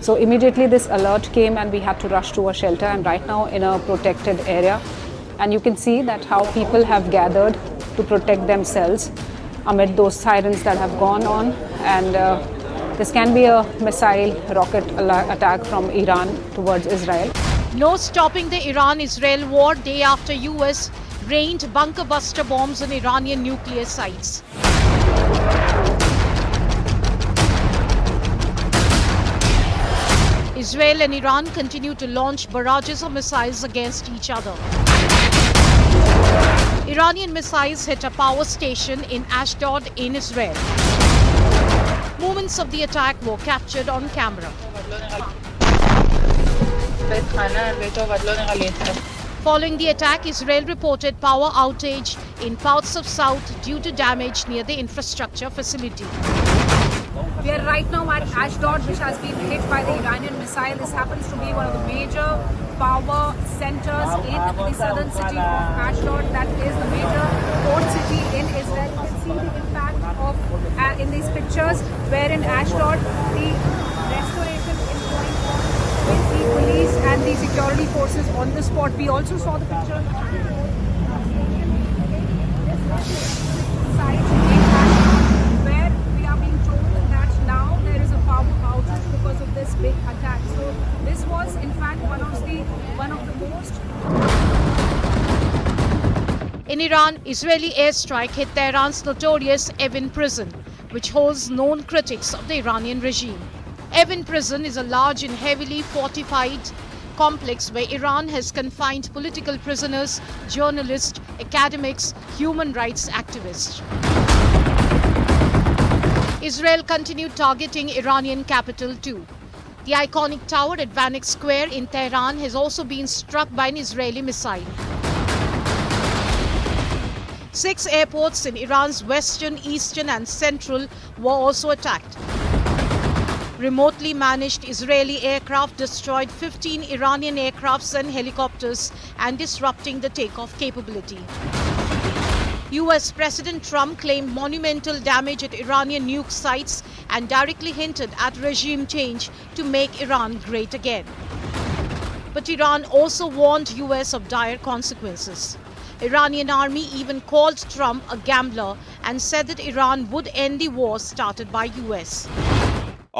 So immediately this alert came and we had to rush to a shelter. I'm right now in a protected area. And you can see that how people have gathered to protect themselves amid those sirens that have gone on. And this can be a missile rocket attack from Iran towards Israel. No stopping the Iran-Israel war day after US rained bunker buster bombs on Iranian nuclear sites. Israel and Iran continue to launch barrages of missiles against each other. Iranian missiles hit a power station in Ashdod in Israel. Moments of the attack were captured on camera. Following the attack, Israel reported power outage in parts of south due to damage near the infrastructure facility. We are right now at Ashdod, which has been hit by the Iranian missile. This happens to be one of the major power centers in the southern city of Ashdod. That is the major port city in Israel. You can see the impact of in these pictures, where in Ashdod the restoration is going on with the police and the security forces on the spot. We also saw the pictures where we are being told that now there is a power outage because of this big attack. So this was in fact one of the most. In Iran, Israeli airstrike hit Tehran's notorious Evin prison, which holds known critics of the Iranian regime. Evin prison is a large and heavily fortified complex where Iran has confined political prisoners, journalists, academics, human rights activists. Israel continued targeting Iranian capital too. The iconic tower at Vanik Square in Tehran has also been struck by an Israeli missile. 6 airports in Iran's western, eastern and central were also attacked. Remotely managed Israeli aircraft destroyed 15 Iranian aircrafts and helicopters and disrupting the takeoff capability. US President Trump claimed monumental damage at Iranian nuke sites and directly hinted at regime change to make Iran great again. But Iran also warned US of dire consequences. Iranian army even called Trump a gambler and said that Iran would end the war started by US.